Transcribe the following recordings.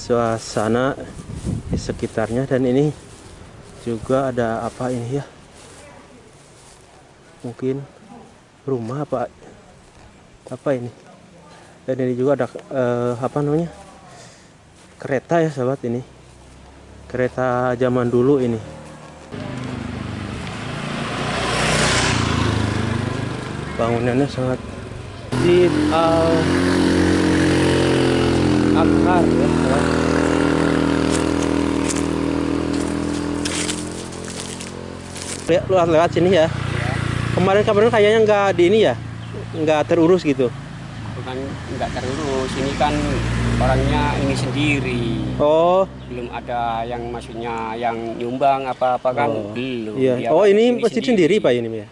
suasana di sekitarnya. Dan ini juga ada apa ini ya, mungkin rumah apa ini. Dan ini juga ada apa namanya, kereta ya sahabat, ini kereta zaman dulu ini. Bangunannya sangat Masjid Al-Azhar ya sahabat. Lewat sini ya. Kemarin kayaknya nggak di ini ya, nggak terurus gitu. Bukan nggak terurus, ini kan orangnya ini sendiri. Oh, Belum ada yang maksudnya yang nyumbang apa-apa kan, belum. iya. Dia Oh, bangun ini masjid sendiri Pak ini ya?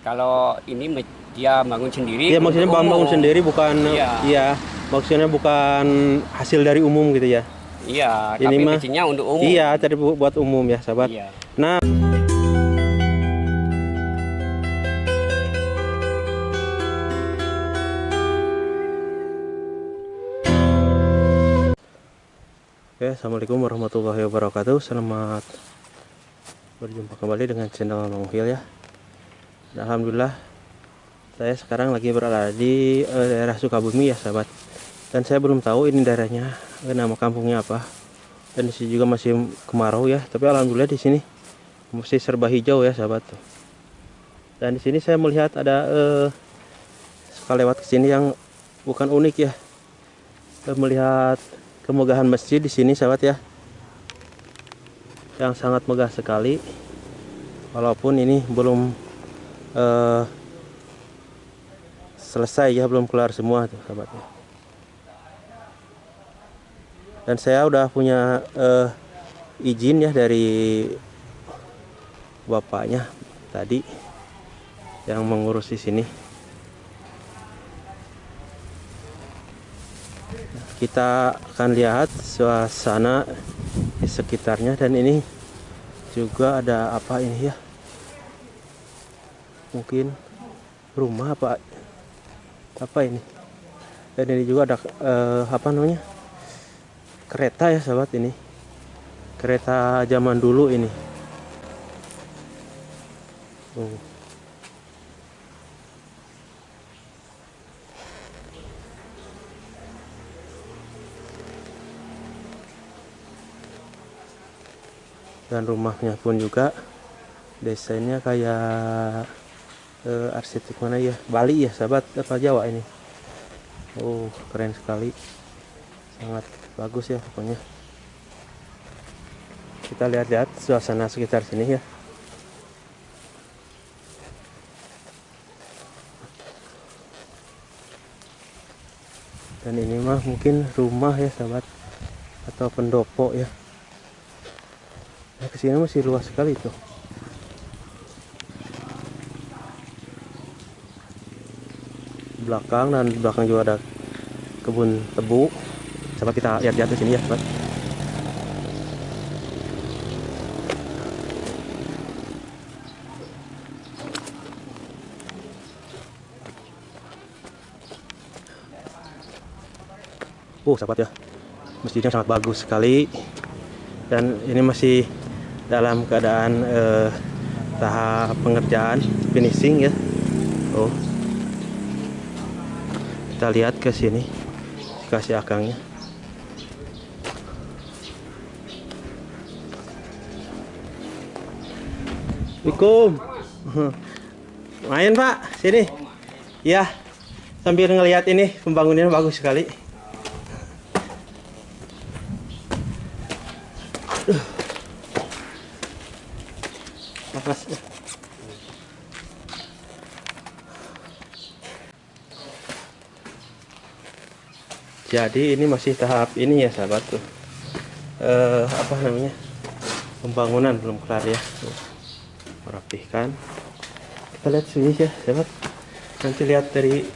Kalau ini dia bangun sendiri. Iya, maksudnya untuk bangun umum. sendiri bukan. Iya. Iya, maksudnya bukan hasil dari umum gitu ya. Iya, Ini tapi mah kecilnya untuk umum. iya, tadi buat umum ya sahabat. Iya. Nah, oke, assalamualaikum warahmatullahi wabarakatuh. Selamat berjumpa kembali dengan channel Mang Uhil ya. Dan alhamdulillah, saya sekarang lagi berada di daerah Sukabumi ya sahabat. Dan saya belum tahu ini daerahnya, nama kampungnya apa. Dan di sini juga masih kemarau ya. Tapi alhamdulillah di sini masih serba hijau ya sahabat. Dan di sini saya melihat ada suka lewat ke sini yang bukan unik ya. Melihat kemegahan masjid di sini sahabat ya, yang sangat megah sekali. Walaupun ini belum selesai ya, belum kelar semua tuh sahabat ya. Dan saya udah punya izin ya dari bapaknya tadi yang mengurus di sini. Kita akan lihat suasana di sekitarnya. Dan ini juga ada apa ini ya, mungkin rumah apa ini. Dan ini juga ada apa namanya, kereta ya sahabat, ini kereta zaman dulu ini. Dan rumahnya pun juga desainnya kayak arsitek mana ya, Bali ya sahabat, apa Jawa ini. Oh, keren sekali, sangat bagus ya pokoknya. Kita lihat-lihat suasana sekitar sini ya. Dan ini mah mungkin rumah ya sahabat, atau pendopo ya. Nah, kesini masih luas sekali tuh. Belakang, dan belakang juga ada kebun tebu. Coba kita lihat-lihat di sini ya, sahabat. Sahabat ya, masjidnya sangat bagus sekali. Dan ini masih dalam keadaan tahap pengerjaan finishing ya. Oh, kita lihat ke sini, kasih akangnya. Assalamualaikum. Main Pak, sini. Ya, sambil ngelihat ini pembangunannya bagus sekali. Jadi ini masih tahap ini ya sahabat tuh, apa namanya, pembangunan belum kelar ya. Merapihkan. Kita lihat sini ya sahabat. Nanti lihat dari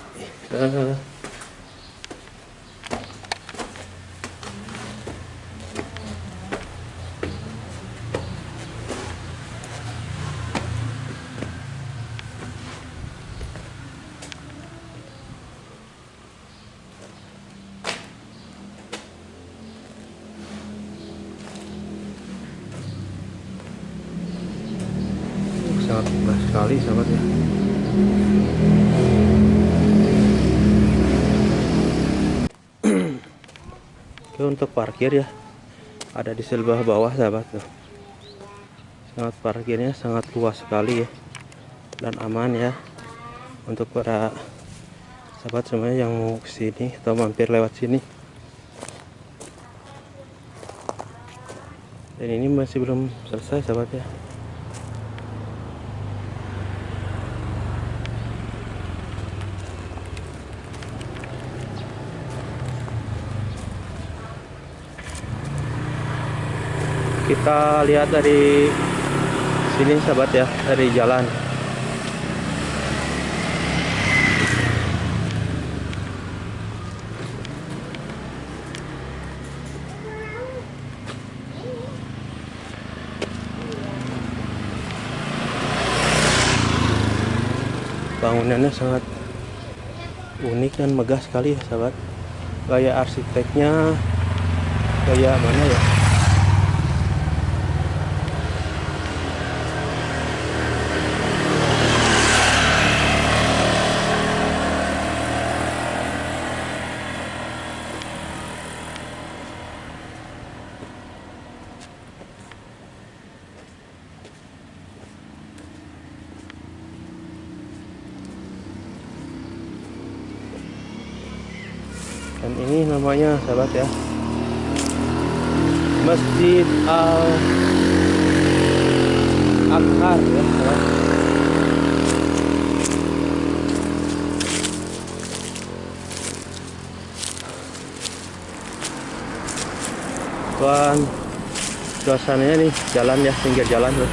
sangat indah sekali sahabat ya. Oke, untuk parkir ya ada di sebelah bawah sahabat tuh. Sangat parkirnya sangat luas sekali ya dan aman ya untuk para sahabat semuanya yang mau kesini atau mampir lewat sini. Dan ini masih belum selesai sahabat ya. Kita lihat dari sini sahabat ya, dari jalan. Bangunannya sangat unik dan megah sekali ya sahabat. Gaya arsiteknya gaya mana ya? Dan ini namanya sahabat ya, Masjid Al-Azhar ya sahabat. Dan suasananya nih jalan ya, pinggir jalan tuh.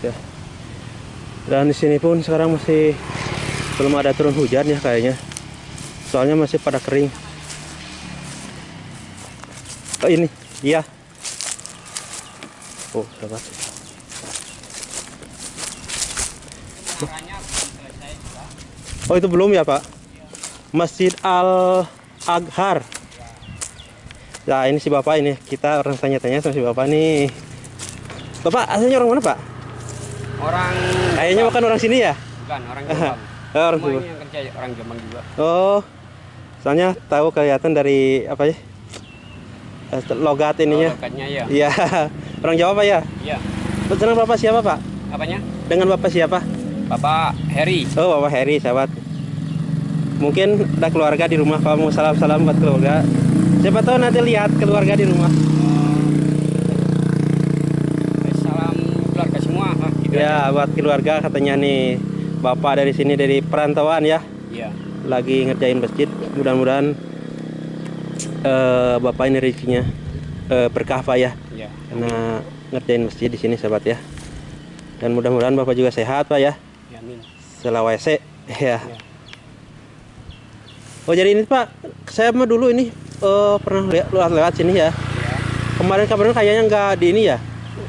Ya. Dan di sini pun sekarang masih belum ada turun hujan ya kayaknya. Soalnya masih pada kering. Oh ini, iya. Oh, sahabat. Oh itu belum ya Pak? Masjid Al-Azhar. Ya ini si Bapak ini. Kita orang tanya-tanya sama si Bapak nih. Bapak asalnya orang mana Pak? Orang kayaknya bukan orang sini ya? Bukan, orang Jombang. Orang Semua ini yang kerja orang Jombang juga. Oh, soalnya tahu kelihatan dari apa ya? Logat ininya. Oh, logatnya ya. Iya, orang Jawa Pak ya? Iya. Dengan Bapak siapa Pak? Apanya? Dengan Bapak siapa? Bapak Heri. Oh, Bapak Heri sahabat. Mungkin ada keluarga di rumah, kalau mau salam-salam buat keluarga. Siapa tahu nanti lihat keluarga di rumah. Ya buat keluarga katanya nih Bapak dari sini dari perantauan ya. Iya. Lagi ngerjain masjid. Mudah-mudahan Bapak ini rezekinya berkah Pak ya. Iya. Karena ngerjain masjid di sini sahabat ya. Dan mudah-mudahan Bapak juga sehat Pak ya. Ya, amin. Selawase ya. Ya. Oh jadi ini Pak, saya mah dulu ini pernah lewat sini ya. Ya. Kemarin kayaknya nggak di ini ya,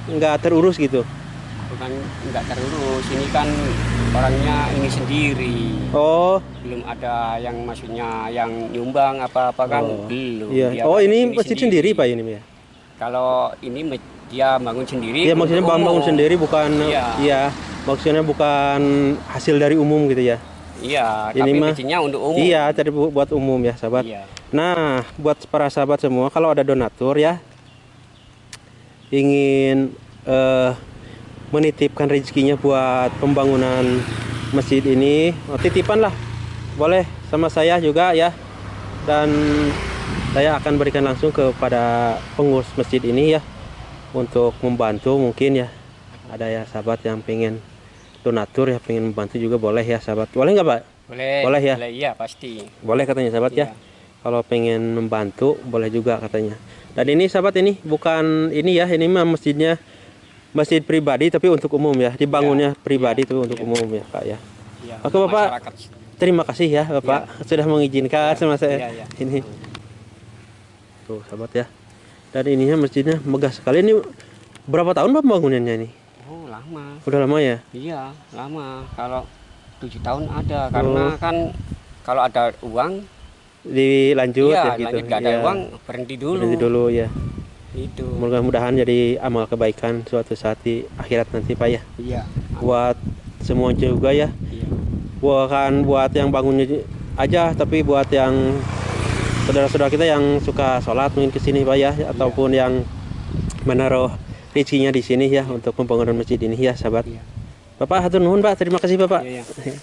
nggak terurus gitu. Bukan nggak terurus, ini kan orangnya ini sendiri. Oh, belum ada yang maksudnya yang nyumbang apa-apa kan. Belum. Iya. Dia Oh kan ini masjid sendiri Pak ini ya? Kalau ini dia bangun sendiri. Iya maksudnya bangun sendiri bukan. Iya. Iya. Maksudnya bukan hasil dari umum gitu ya? Iya. Ini tapi mah masjidnya untuk umum. Iya, tadi buat umum ya sahabat. Iya. Nah buat para sahabat semua, kalau ada donatur ya ingin menitipkan rezekinya buat pembangunan masjid ini, titipan lah boleh sama saya juga ya, dan saya akan berikan langsung kepada pengurus masjid ini ya untuk membantu. Mungkin ya ada ya sahabat yang pengen donatur ya, pengen membantu juga boleh ya sahabat. Boleh nggak Pak? Boleh. Boleh ya? Boleh, iya pasti. Boleh katanya sahabat ya. Iya. kalau pengen membantu boleh juga katanya. Dan ini sahabat, ini bukan ini ya, ini mah masjidnya masjid pribadi tapi untuk umum ya, dibangunnya pribadi tapi untuk umum ya Pak ya. Ya, Oke Bapak, masyarakat. terima kasih ya Bapak sudah mengizinkan sama saya ini. Tuh sahabat ya. Dan ininya masjidnya megah sekali. Ini berapa tahun Pak bangunannya ini? Oh lama. Udah lama ya? Iya lama. Kalau 7 tahun ada, karena kan kalau ada uang dilanjut ya gitu. Lanjut, gak ada uang berhenti dulu. Berhenti dulu ya. Itu. Mudah-mudahan jadi amal kebaikan suatu saat di akhirat nanti Pak ya. Iya. Buat semua juga ya. Iya. Bukan buat yang bangunnya aja, tapi buat yang saudara-saudara kita yang suka sholat mungkin ke sini Pak ya, ataupun yang menaruh rezekinya di sini ya untuk pembangunan masjid ini ya sahabat. Iya. Bapak hatur nuhun Pak, terima kasih Bapak. Iya, iya.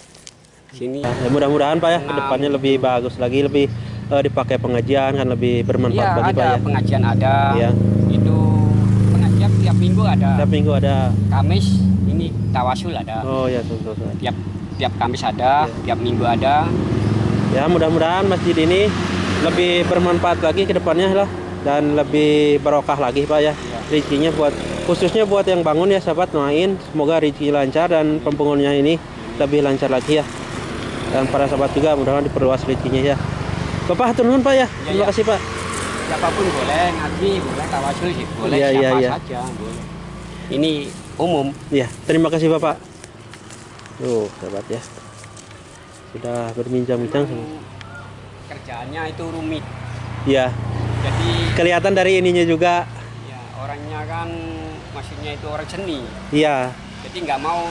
Sini. Ya, mudah-mudahan Pak ya kedepannya lebih bagus lagi, lebih dipakai pengajian kan lebih bermanfaat bagi Pak ya. Pengajian ada. Ya. Itu pengajian tiap minggu ada. Tiap minggu ada. Kamis ini tawasul ada. Oh ya, tentu. Tiap Kamis ada, tiap minggu ada. Ya mudah-mudahan masjid ini lebih bermanfaat lagi ke depannya lah, dan lebih barokah lagi Pak ya. Rezekinya khususnya buat yang bangun ya sahabat, doain semoga rezeki lancar dan pembangunannya ini lebih lancar lagi ya. Dan para sahabat juga mudah-mudahan diperluas rezekinya ya. Bapak hatur nuhun Pak ya. Terima kasih Pak. Siapapun boleh ngaji, boleh tawasul sih, boleh saja, boleh. Ini umum. Iya, terima kasih Bapak. Tuh, sahabat ya. Sudah berbincang-bincang sama. Kerjaannya itu rumit. Iya. Jadi kelihatan dari ininya juga. Ya, orangnya kan maksudnya itu orang seni. Iya. Jadi nggak mau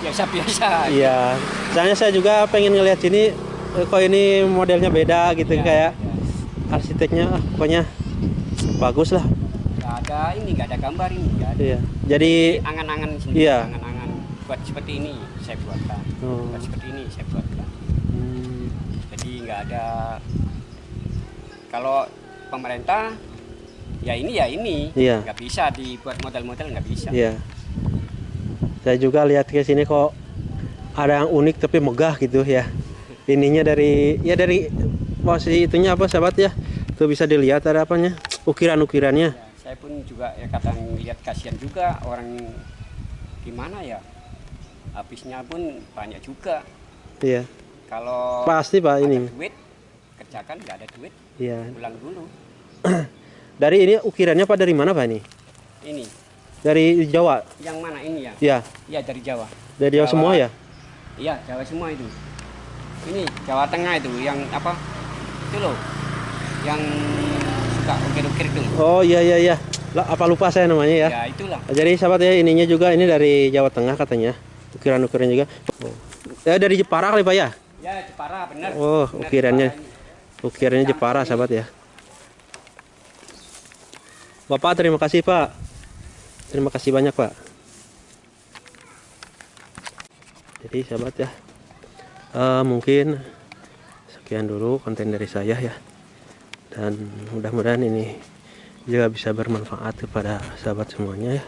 biasa-biasa. Iya. Soalnya saya juga pengen ngelihat sini, kok ini modelnya beda gitu kayak arsiteknya pokoknya bagus lah. Nggak ada gambar ini. Iya. Jadi angan-angan sendiri. Iya. Angan-angan buat seperti ini saya buatkan. Buat seperti ini saya buatkan. Jadi nggak ada. Kalau pemerintah ya ini. Iya. Nggak bisa dibuat model-model, nggak bisa. Iya. Saya juga lihat ke sini kok ada yang unik tapi megah gitu ya. Ininya dari posisi itunya apa sahabat ya. Tuh bisa dilihat ada apanya, ukiran-ukirannya. Ya, saya pun juga ya kadang lihat kasihan juga orang gimana ya. Habisnya pun banyak juga. Iya. Kalau pasti Pak ini. Duit kerjakan, nggak ada duit. Iya. Pulang dulu. Dari ini ukirannya Pak dari mana Pak ini? Ini. Dari Jawa. Yang mana ini ya? Iya. Iya dari Jawa. Dari Jawa semua ya? Iya Jawa semua itu. Ini Jawa Tengah itu yang apa? Itu loh. Yang suka ukir-ukir itu. Oh iya. Lah, apa lupa saya namanya ya? Ya itulah. Jadi sahabat ya, ininya juga ini dari Jawa Tengah katanya. Ukiran-ukiran juga. Oh. Ya dari Jepara kali Pak ya? Ya Jepara benar. Oh, ukirannya Jepara sahabat ya. Bapak terima kasih Pak. Terima kasih banyak Pak. Jadi sahabat ya, mungkin sekian dulu konten dari saya ya. Dan mudah-mudahan ini juga bisa bermanfaat kepada sahabat semuanya ya.